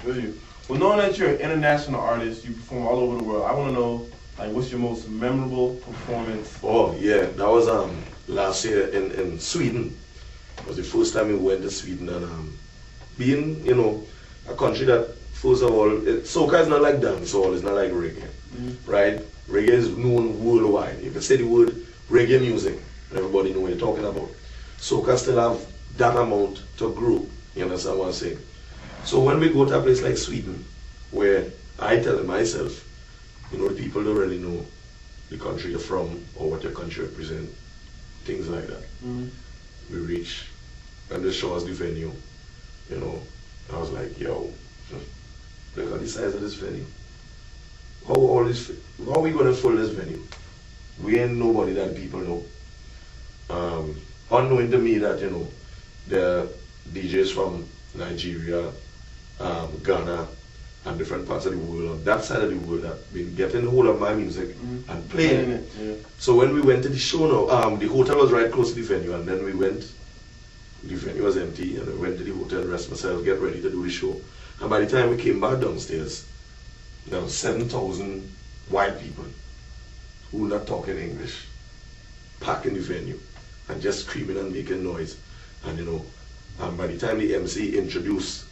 Feel you. Well, knowing that you're an international artist, you perform all over the world, I want to know, like, what's your most memorable performance? Oh, yeah, that was last year in Sweden. It was the first time we went to Sweden, and being, you know, a country that, first of all, soca is not like dancehall, it's not like reggae, right? Reggae is known worldwide. You can say the word reggae music, and everybody know what you're talking about. Soca still have that amount to grow, you understand what I'm saying? So when we go to a place like Sweden, where I tell myself, you know, the people don't really know the country you're from or what your country represents, things like that. We reach, and they show us the venue, you know. I was like, yo, look at the size of this venue. How are we going to fill this venue? We ain't nobody that people know. Unknowing to me that, you know, the DJs from Nigeria, Ghana, and different parts of the world, on that side of the world, that been getting hold of my music and playing it. Yeah. So when we went to the show now, the hotel was right close to the venue, and then we went, the venue was empty, and I went to the hotel, rest myself, get ready to do the show. And by the time we came back downstairs, there were 7,000 white people who were not talking English, packing the venue, and just screaming and making noise. And you know, and by the time the MC introduced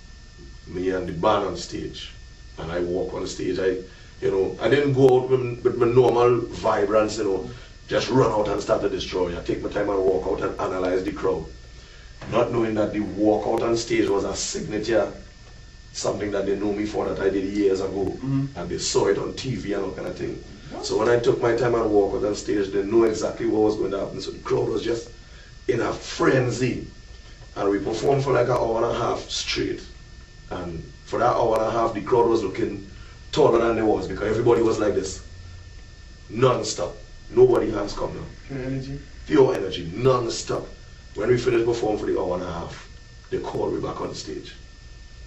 me and the band on stage, and I walk on the stage, I didn't go out with my normal vibrance, you know, just run out and start to destroy. I take my time and walk out and analyze the crowd, not knowing that the walk out on stage was a signature, something that they know me for, that I did years ago, and they saw it on TV and all kind of thing. So when I took my time and walk out on stage, they knew exactly what was going to happen. So the crowd was just in a frenzy, and we performed for like an hour and a half straight. And for that hour and a half, the crowd was looking taller than they was, because everybody was like this, non-stop. Nobody hands come down. Pure energy? Pure energy, non-stop. When we finished performing for the hour and a half, they called me back on stage.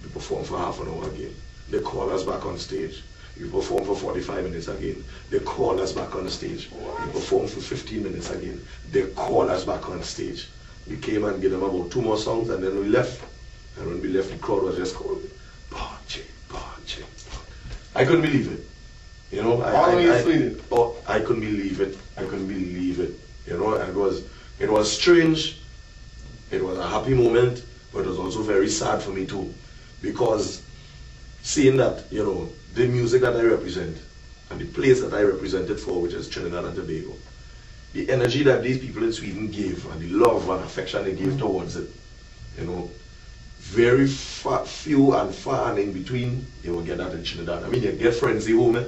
We performed for half an hour again. They called us back on stage. We performed for 45 minutes again. They called us back on the stage. We performed for 15 minutes again. They called us back on stage. We came and gave them about 2 more songs, and then we left. And when we left, the crowd was just calling, Bunji, Bunji. I couldn't believe it. You know, I couldn't believe it. I couldn't believe it. You know, and it was strange. It was a happy moment, but it was also very sad for me too, because seeing that, you know, the music that I represent and the place that I represented for, which is Trinidad and Tobago, the energy that these people in Sweden gave and the love and affection they gave towards it, you know, very few and far and in between, you will get that in Trinidad. I mean, you get friends home,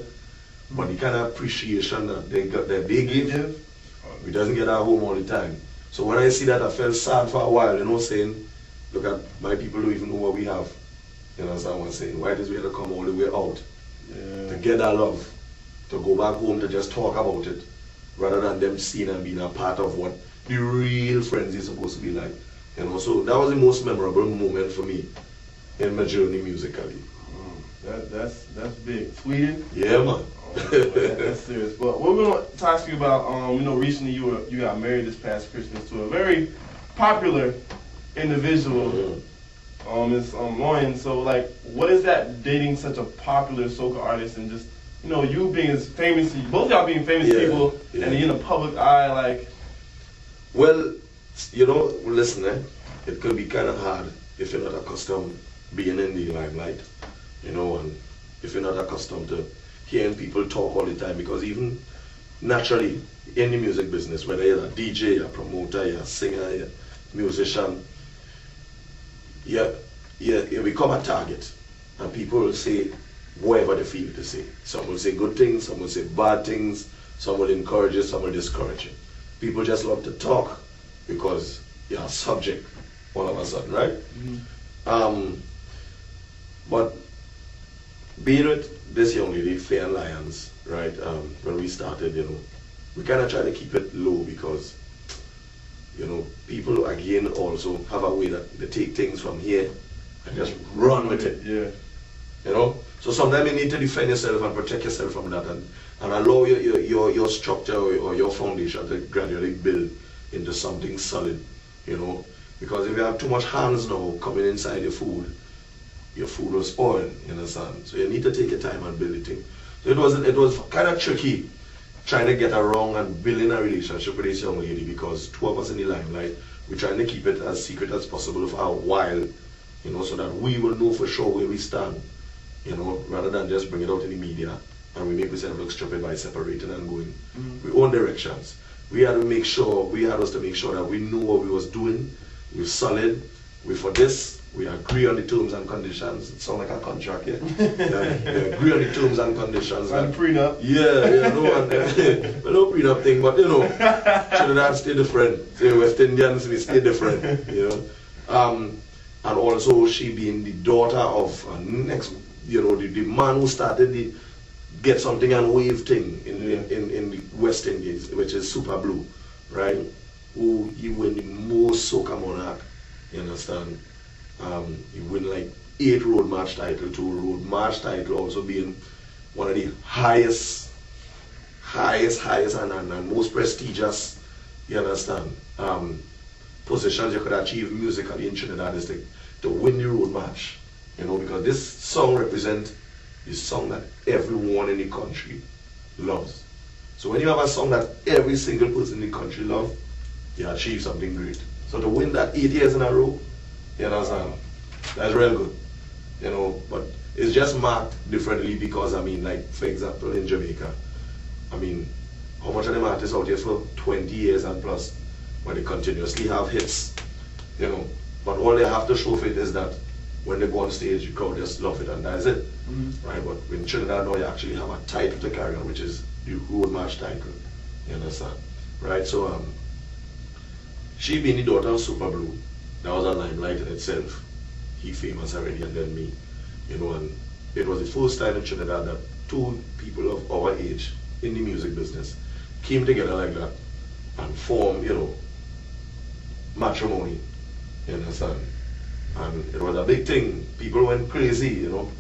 but the kind of appreciation that they give, we doesn't get at home all the time. So when I see that, I felt sad for a while, you know, saying, look at my people don't even know what we have. You know what I'm saying? Why does we have to come all the way out to get that love, to go back home to just talk about it, rather than them seeing and being a part of what the real friends is supposed to be like. You know, so that was the most memorable moment for me in my journey musically. That's big. Sweden? Yeah, man. That's serious. But we're going to talk to you about, you know, recently you got married this past Christmas to a very popular individual. It's Lauren. So, like, what is that dating such a popular soca artist, and just, you know, you being as famous, both y'all being famous people, and in the public eye, like? Well, you know, listen, it could be kind of hard if you're not accustomed being in the limelight, you know, and if you're not accustomed to hearing people talk all the time, because even naturally in the music business, whether you're a DJ, a promoter, you're a singer, you're a musician, you become a target, and people will say whatever they feel to say. Some will say good things, some will say bad things, some will encourage you, some will discourage you. People just love to talk because you're a subject all of a sudden, right? But being with this young lady, Fair Lions, right, when we started, you know, we kind of try to keep it low, because, you know, people again also have a way that they take things from here and just run with it. Yeah. You know? So sometimes you need to defend yourself and protect yourself from that, and allow your structure or your foundation to gradually build into something solid, you know? Because if you have too much hands now coming inside your food, your food will spoil, you understand? So you need to take your time and build the thing. So it was kind of tricky trying to get around and building a relationship with this young lady because two of us in the limelight, we're trying to keep it as secret as possible for a while, you know, so that we will know for sure where we stand, you know, rather than just bring it out in the media and we make ourselves look stupid by separating and going we own directions. We had to make sure that we knew what we was doing, we were solid, we for this, we agree on the terms and conditions. It sounds like a contract, yeah? We agree on the terms and conditions. And prenup. Yeah, no, and, well, no prenup thing, but you know, Trinidad stay different. The West Indians, we stay different, you know. And also she being the daughter of next, you know, the man who started the Get Something and Wave thing in the West Indies, which is Super Blue, right? Who he win the most soca monarch, you understand? He win like 8 road march title, 2 road march title, also being one of the highest and most prestigious, you understand, positions you could achieve musically in Trinidad is to win the road march, you know, because this song represents the song that everyone in the country loves. So when you have a song that every single person in the country loves, you achieve something great. So to win that 8 years in a row, you know, that's real good, you know, but it's just marked differently because, I mean, like, for example, in Jamaica, I mean, how much of them artists out here for 20 years and plus, but they continuously have hits, you know, but all they have to show for it is that when they go on stage, the crowd just love it and that's it, right? But in Trinidad now, you actually have a title to carry on, which is the road march title, you understand, right? So, she being the daughter of Super Blue, that was a limelight in itself. He famous already and then me, you know, and it was the first time in Trinidad that 2 people of our age in the music business came together like that and formed, you know, matrimony, you understand? And it was a big thing. People went crazy, you know.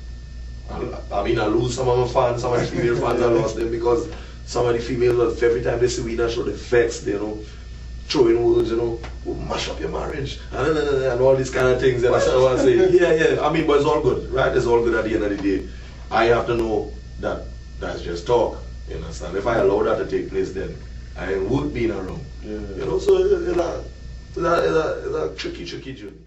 I mean, I lose some of my fans, some of the female fans, I lost them because some of the females, every time they see me in that show, they vex, you know, throwing words, you know, will mash up your marriage, and all these kind of things. And I say, yeah, I mean, but it's all good, right? It's all good at the end of the day. I have to know that that's just talk, you understand? If I allow that to take place, then I would be in a wrong, you know, so it's a tricky journey.